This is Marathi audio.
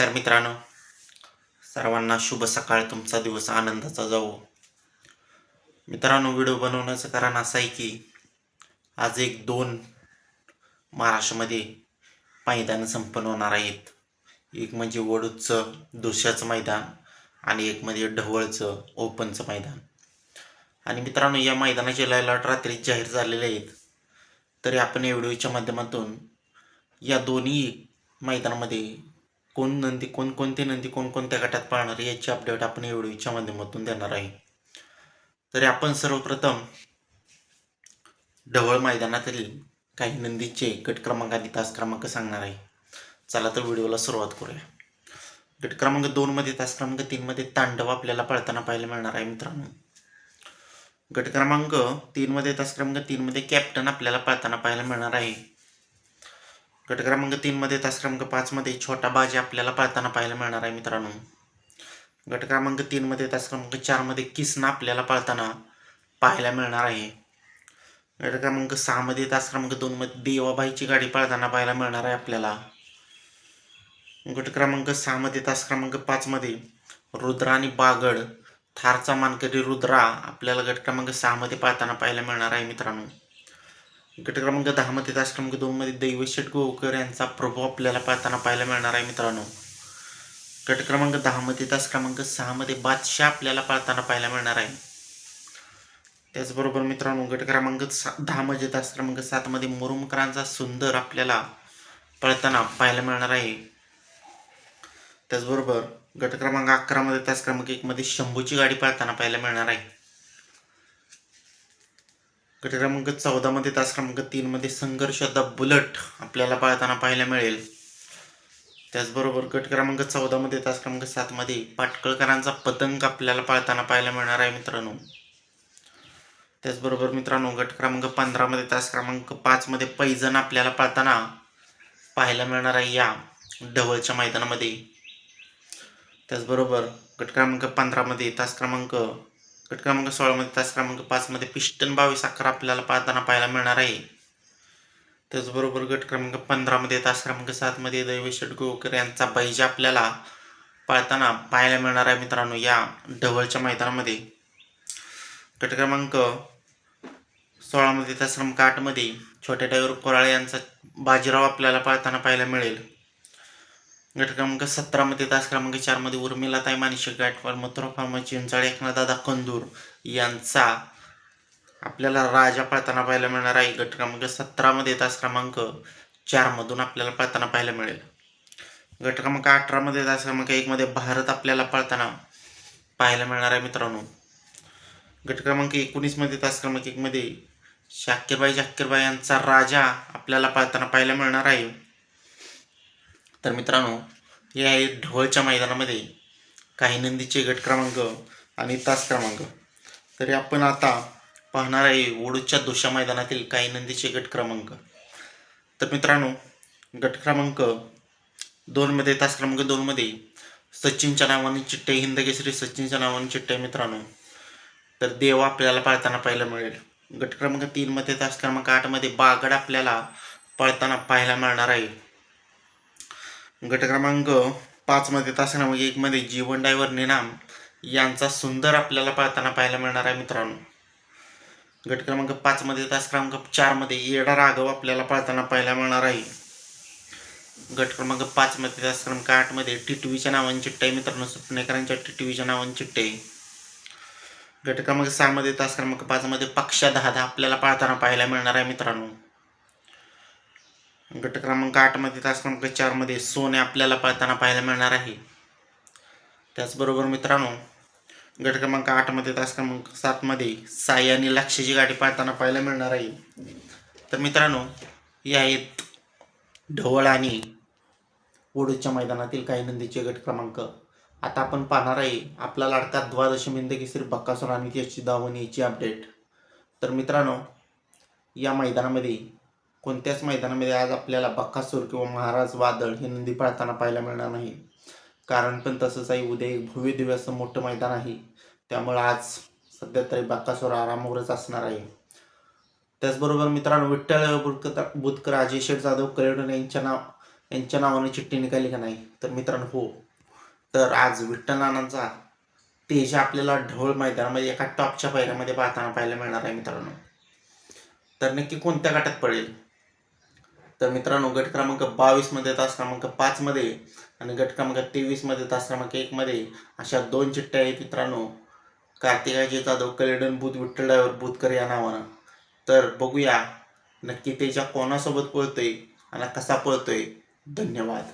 नमस्कार मित्रांनो, सर्वांना शुभ सकाळ. तुमचा दिवस आनंदाचा जावो. मित्रांनो, व्हिडिओ बनवण्याचं कारण असं आहे की आज एक दोन महाराष्ट्रामध्ये मैदानं संपन्न होणार आहेत. एक म्हणजे वडूजचं दुसऱ्याचं मैदान आणि एक म्हणजे ढवळचं ओपनचं मैदान. आणि मित्रांनो, या मैदानाचे लॉट रात्रीच जाहीर झालेले आहेत. तरी आपण या व्हिडिओच्या माध्यमातून या दोन्ही मैदानामध्ये कोणकोणते नंदी कोणकोणत्या गटात पाळणार याची अपडेट आपण या व्हिडिओच्या माध्यमातून देणार आहे. तरी आपण सर्वप्रथम ढवळ मैदानातील काही नंदीचे गट क्रमांक आणि तास क्रमांक सांगणार आहे. चला तर व्हिडिओला सुरुवात करूया. गट क्रमांक 2 मध्ये तास क्रमांक 3 मध्ये तांडव आपल्याला पळताना पाहायला मिळणार आहे मित्रांनो. गट क्रमांक 3 मध्ये तास क्रमांक 3 मध्ये कॅप्टन आपल्याला पळताना पाहायला मिळणार आहे. गट क्रमांक 3 मध्ये तास क्रमांक 5 मध्ये छोटा बाजी आपल्याला पळताना पाहायला मिळणार आहे मित्रांनो. गट क्रमांक 3 मध्ये तास क्रमांक 4 मध्ये किसना आपल्याला पळताना पाहायला मिळणार आहे. गट क्रमांक 6 मध्ये तास क्रमांक 2 मध्ये देवाबाईची गाडी पळताना पाहायला मिळणार आहे आपल्याला. गट क्रमांक 6 मध्ये तास क्रमांक 5 मध्ये रुद्रा आणि बागड थारचा मानकरी रुद्रा आपल्याला गट क्रमांक 6 मध्ये पळताना पाहायला मिळणार आहे मित्रांनो. गट क्रमांक 10 मध्ये तास क्रमांक 2 मध्ये दैवशेठ गोवकर यांचा प्रभू आपल्याला पळताना पाहायला मिळणार आहे मित्रांनो. गट क्रमांक 10 मध्ये तास क्रमांक 6 मध्ये बादशाह आपल्याला पळताना पाहायला मिळणार आहे. त्याचबरोबर मित्रांनो, गट क्रमांक 10 मध्ये तास क्रमांक 7 मध्ये मुरुमकरांचा सुंदर आपल्याला पळताना पाहायला मिळणार आहे. त्याचबरोबर गट क्रमांक 11 मध्ये तास क्रमांक 1 मध्ये शंभूची गाडी पळताना पाहायला मिळणार आहे. गट क्रमांक 14 मध्ये तास क्रमांक 3 मध्ये संघर्ष द बुलट आपल्याला पळताना पाहायला मिळेल. त्याचबरोबर गट क्रमांक 14 मध्ये तास क्रमांक 7 मध्ये पाटकळकरांचा पतंग आपल्याला पळताना पाहायला मिळणार आहे मित्रांनो. त्याचबरोबर मित्रांनो, गट क्रमांक 15 मध्ये तास क्रमांक 5 मध्ये पैजण आपल्याला पळताना पाहायला मिळणार आहे या ढवळच्या मैदानामध्ये. त्याचबरोबर गट क्रमांक 15 मध्ये गट क्रमांक 16 मध्ये तास क्रमांक 5 मध्ये पिस्टन 2211 आपल्याला पळताना पाहायला मिळणार आहे. त्याचबरोबर गट क्रमांक 15 मध्ये तास क्रमांक 7 मध्ये दैवशेठ गोवकर यांचा बैजा आपल्याला पळताना पाहायला मिळणार आहे मित्रांनो या ढवळच्या मैदानामध्ये. गट क्रमांक 16 मध्ये तास क्रमांक 8 मध्ये छोट्या ड्रायव्हर कोराळे यांचा बाजीराव आपल्याला पळताना पाहायला मिळेल. गट क्रमांक 17 मध्ये तास क्रमांक 4 मध्ये उर्मिलाताई मानसिक गायकवाड मथुरा फार्मा चिंचाळे एकनाथदादा कंदूर यांचा आपल्याला राजा पळताना पाहायला मिळणार आहे. गट क्रमांक 17 मध्ये तास क्रमांक 4 मधून आपल्याला पळताना पाहायला मिळेल. गट क्रमांक 18 मध्ये तास क्रमांक 1 मध्ये भारत आपल्याला पळताना पाहायला मिळणार आहे मित्रांनो. गट क्रमांक 19 मध्ये तास क्रमांक 1 मध्ये शाकीरबाई यांचा राजा आपल्याला पळताना पाहायला मिळणार आहे. तर मित्रांनो, हे आहे ढवळच्या मैदानामध्ये काही नंदीचे गट क्रमांक आणि तास क्रमांक. तरी आपण आता पाहणार आहे वडूजच्या दुसऱ्या मैदानातील काही नंदीचे गट क्रमांक. तर मित्रांनो, गट क्रमांक 2 मध्ये तास क्रमांक 2 मध्ये सचिनच्या नावाने चिठ्ठे, हिंदकेसरी सचिनच्या नावाने चिठ्ठे मित्रांनो. तर देवा आपल्याला पळताना पाहायला मिळेल. गट क्रमांक 3 मध्ये तास क्रमांक 8 मध्ये बागड आपल्याला पळताना पाहायला मिळणार आहे. गट क्रमांक 5 मध्ये तास क्रमांक 1 मध्ये जीवन ड्रायव्हर निनाम यांचा सुंदर आपल्याला पळताना पाहायला मिळणार आहे मित्रांनो. गट क्रमांक 5 मध्ये तास क्रमांक 4 मध्ये येडा राघव आपल्याला पळताना पाहायला मिळणार आहे. गट क्रमांक 5 मध्ये तास क्रमांक 8 मध्ये टिटवीच्या नावाने चिठ्ठे मित्रांनो, सुपनेकरांच्या टिटवीच्या नावाने चिठ्ठे. गट क्रमांक 6 मध्ये तास क्रमांक 5 मध्ये पक्षा 10 आपल्याला पळताना पाहायला मिळणार आहे मित्रांनो. गट क्रमांक 8 मध्ये तास क्रमांक 4 मध्ये सोने आपल्याला पळताना पाहायला मिळणार आहे. त्याचबरोबर मित्रांनो, गट क्रमांक 8 मध्ये तास क्रमांक 7 मध्ये साई आणि लक्षाची गाडी पळताना पाहायला मिळणार आहे. तर मित्रांनो, हे आहेत ढवळ आणि वडूजच्या मैदानातील काही नंदीचे गट क्रमांक. आता आपण पाहणार आहे आपला लाडका द्वादश हिंदकेसरी बकासूर आणि त्याची दावणी याची अपडेट. तर मित्रांनो, या मैदानामध्ये कोणत्याच मैदानामध्ये आज आपल्याला बकासूर किंवा महाराज वादळ हे नंदी पळताना पाहायला मिळणार नाही. कारण पण तसंच आहे, उद्या एक भव्य दिव्य असं मोठं मैदान आहे. त्यामुळे आज सध्या तरी बकासूर आरामावरच असणार आहे. त्याचबरोबर मित्रांनो, विठ्ठल बुतकर, अजय शेठ जाधव कलेडन यांच्या नावाने चिठ्ठी निघाली का नाही? तर मित्रांनो हो. तर आज विठ्ठल नानांचा तेज आपल्याला ढवळ मैदानामध्ये एका टॉपच्या पायऱ्यामध्ये पाहायला मिळणार आहे मित्रांनो. तर नक्की कोणत्या गटात पडेल? तर मित्रांनो गट क्रमांक 22 मध्ये तास क्रमांक 5 मध्ये आणि गट क्रमांक 23 मध्ये तास क्रमांक 1 मध्ये अशा 2 चिठ्ठ्या आहेत मित्रांनो. कार्तिकाजी जाधव कलेडन बुध विठ्ठल ड्रायव्हर बुधकर या नावानं. तर बघूया नक्की तेजा कोणासोबत पळतोय आणि कसा पळतोय. धन्यवाद.